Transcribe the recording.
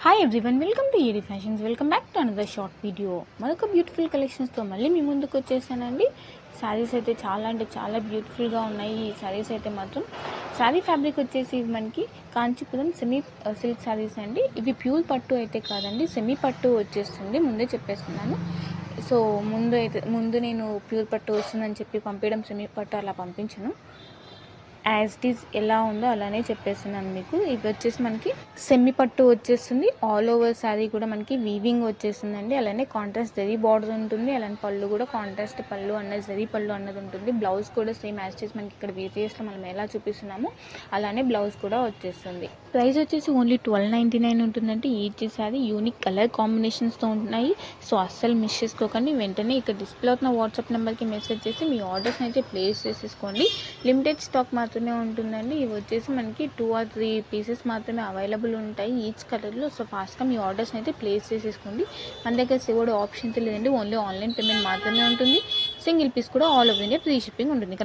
Hi everyone, welcome to AD fashions. Welcome back to another short video. మరొక beautiful కలెక్షన్స్తో మళ్ళీ మీ ముందుకు వచ్చేసానండి. శారీస్ అయితే చాలా అంటే చాలా బ్యూటిఫుల్గా ఉన్నాయి. ఈ శారీస్ అయితే మాత్రం శారీ ఫ్యాబ్రిక్ వచ్చేసి ఇవి మనకి కాంచీపురం సెమీ సిల్క్ శారీస్ అండి. ఇవి ప్యూర్ పట్టు అయితే కాదండి, సెమీ పట్టు వచ్చేస్తుంది, ముందే చెప్పేస్తున్నాను. సో ముందు నేను ప్యూర్ పట్టు వస్తుందని చెప్పి పంపించడం, సెమీ పట్టు అలా పంపించను. యాజ్ ఇట్ ఈజ్ ఎలా ఉందో అలానే చెప్పేస్తున్నాను మీకు. ఇది వచ్చేసి మనకి సెమీ పట్టు వచ్చేస్తుంది. ఆల్ ఓవర్ శారీ కూడా మనకి వీవింగ్ వచ్చేస్తుందండి. అలానే కాంట్రాస్ట్ జరీ బార్డర్ ఉంటుంది. అలానే పళ్ళు కూడా కాంట్రాస్ట్ పళ్ళు అన్నది, జరీ పళ్ళు అన్నది ఉంటుంది. బ్లౌజ్ కూడా సేమ్ యాజ్ ఇట్ ఈజ్ మనకి ఇక్కడ వీవియస్లో మనం ఎలా చూపిస్తున్నామో అలానే బ్లౌజ్ కూడా వచ్చేస్తుంది. ప్రైస్ వచ్చేసి ఓన్లీ 1299 ఉంటుందంటే. ఈచ్ శారీ యూనిక్ కలర్ కాంబినేషన్స్తో ఉంటున్నాయి. సో అస్సలు మిస్ చేసుకోకండి. వెంటనే ఇక్కడ డిస్ప్లే అవుతున్న వాట్సాప్ నెంబర్కి మెసేజ్ చేసి మీ ఆర్డర్స్ని అయితే ప్లేస్ చేసేసుకోండి. లిమిటెడ్ స్టాక్ మాత్రమే ఉంటుందండి. ఇవి వచ్చేసి మనకి 2 or 3 పీసెస్ మాత్రమే అవైలబుల్ ఉంటాయి ఈచ్ కలర్లో. సో ఫాస్ట్గా మీ ఆర్డర్స్ని అయితే ప్లేస్ చేసేసుకోండి. మన దగ్గర సేవడ్ ఆప్షన్ లేదండి, ఓన్లీ ఆన్లైన్ పేమెంట్ మాత్రమే ఉంటుంది. సింగిల్ పీస్ కూడా all over India free shipping ఉంటుంది.